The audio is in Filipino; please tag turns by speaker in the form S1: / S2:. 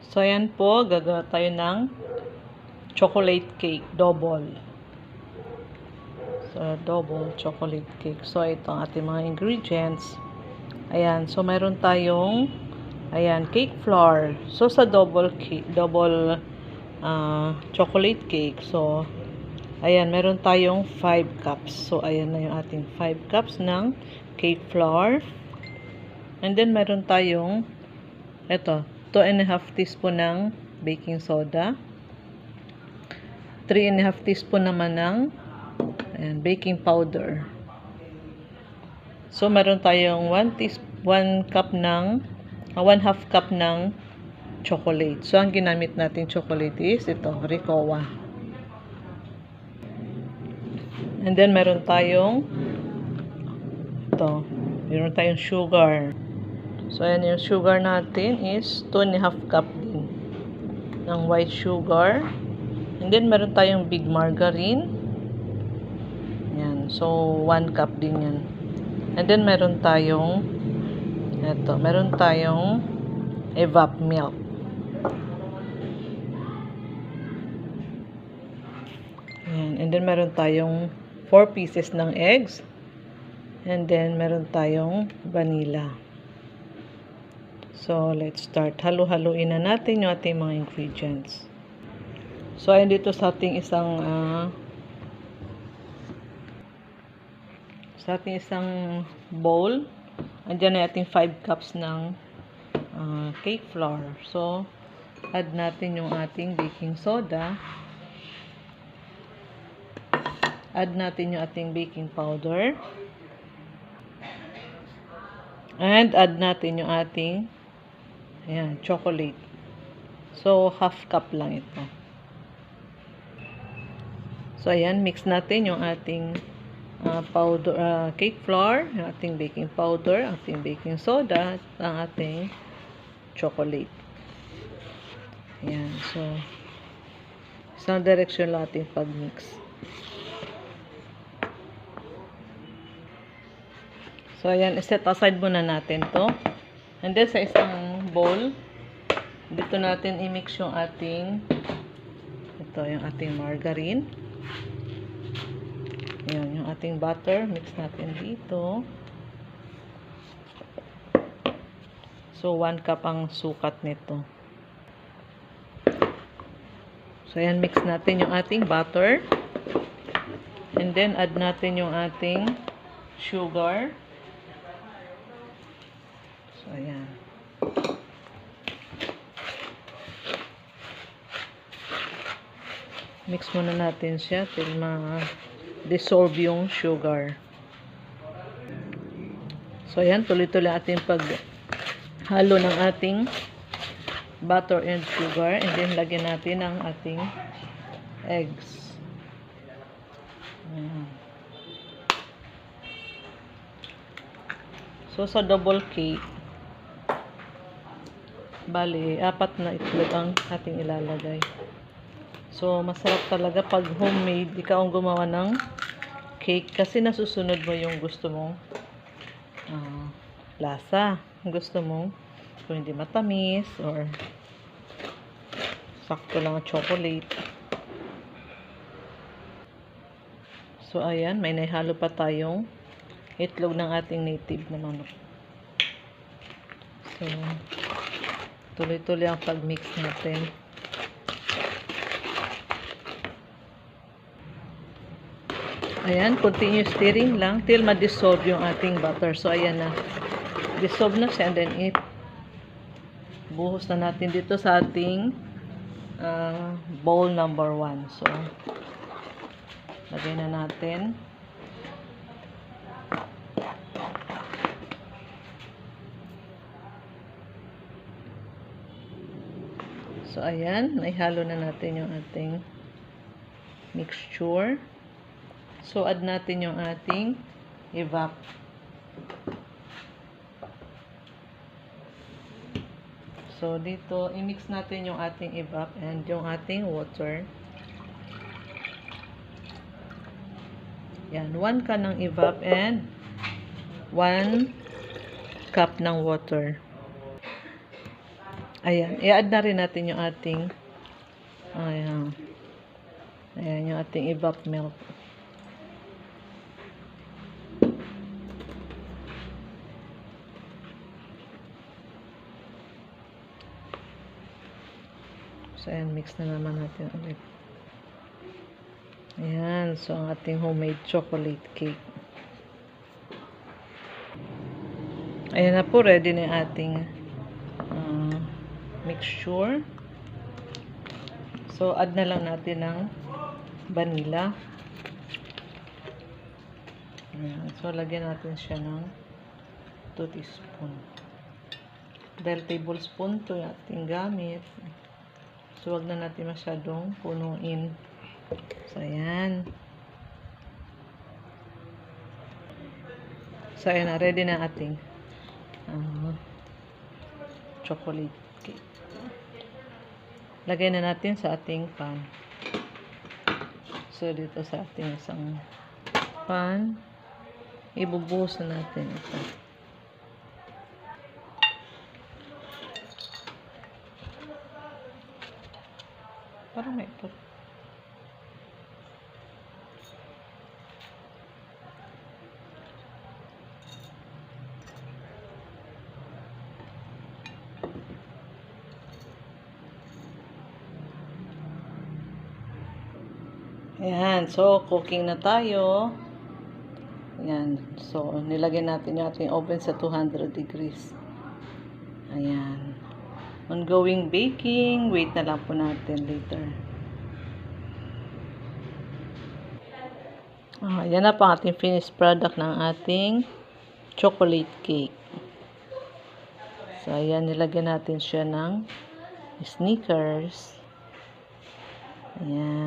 S1: So, ayan po, gagawa tayo ng chocolate cake, double. So, double chocolate cake. So, ito ang ating mga ingredients. Ayan, so mayroon tayong, ayan, cake flour. So, sa double chocolate cake, so, ayan, meron tayong 5 cups. So, ayan na yung ating 5 cups ng cake flour. And then, meron tayong, ito, 2.5 teaspoon ng baking soda. 3.5 teaspoon naman ng baking powder. So, meron tayong 1 cup ng 1/2 cup ng chocolate. So, ang ginamit natin chocolate is ito, Ricoa. And then, meron tayong sugar. So, ayan yung sugar natin is 2.5 cup din ng white sugar. And then, meron tayong big margarine. Yan. So, 1 cup din yan. And then, meron tayong evap milk. Yan. And then, meron tayong 4 pieces ng eggs. And then, meron tayong vanilla. So, let's start. Halo-haluin na natin yung ating mga ingredients. So, ayan dito sa ating isang bowl. Andiyan na ating 5 cups ng cake flour. So, add natin yung ating baking soda. Add natin yung ating baking powder. And add natin yung ating chocolate. So, 1/2 cup lang ito. So, ayan, mix natin yung ating cake flour, yung ating baking powder, ating baking soda, at ang ating chocolate. Ayan, so, isang direksyon lang ating pag-mix. So, ayan, set aside muna natin to. And then, sa isang bowl, dito natin i-mix yung ating margarine. Ayan, yung ating butter, mix natin dito. So, 1 cup ang sukat nito. So, ayan, mix natin yung ating butter. And then, add natin yung ating sugar. So, ayan. Mix muna natin siya till ma-dissolve yung sugar. So, ayan, tuloy-tuloy ating pag-halo ng ating butter and sugar. And then, lagyan natin ang ating eggs. Ayan. So, sa double cake, bali, 4 na itlog ang ating ilalagay. So, masarap talaga pag homemade, ikaw ang gumawa ng cake kasi nasusunod mo yung gusto mong lasa. Gusto mong kung hindi matamis or sakto lang ang chocolate. So, ayan, may naihalo pa tayong itlog ng ating native na manok. So, tuloy-tuloy ang pag-mix natin. Ayan, continuous stirring lang till ma-dissolve yung ating butter. So, ayan na. Dissolve na siya. And then, buhos na natin dito sa ating bowl number 1. So, lagay na natin. So, ayan. Naihalo na natin yung ating mixture. So, add natin yung ating evap. So, dito, i-mix natin yung ating evap and yung ating water. Yan, 1 can ng evap and 1 cup ng water. Ayan, i-add na rin natin yung ating ayan. Ayan yung ating evap milk. So, ayan, mix na naman natin ulit. Ayan, so ang ating homemade chocolate cake. Ayan na po, ready na yung ating mixture. So, add na lang natin ng vanilla. Ayan, so, lagyan natin siya ng 2 teaspoon. Dahil tablespoon to yung ating gamit. So, wag na natin masyadong punuin. So, ayan. So, ayan na. Ready na ating chocolate cake. Lagay na natin sa ating pan. So, dito sa ating isang pan, ibubuhos na natin ito. Parang may ito. Ayan, so cooking na tayo. Ayan, so nilagay natin yung ating oven sa 200 degrees. Ayan. Ongoing baking. Wait na lang po natin later. Ayan na pa ang ating finished product ng ating chocolate cake. So, ayan, nilagyan natin siya ng sneakers. Ayan.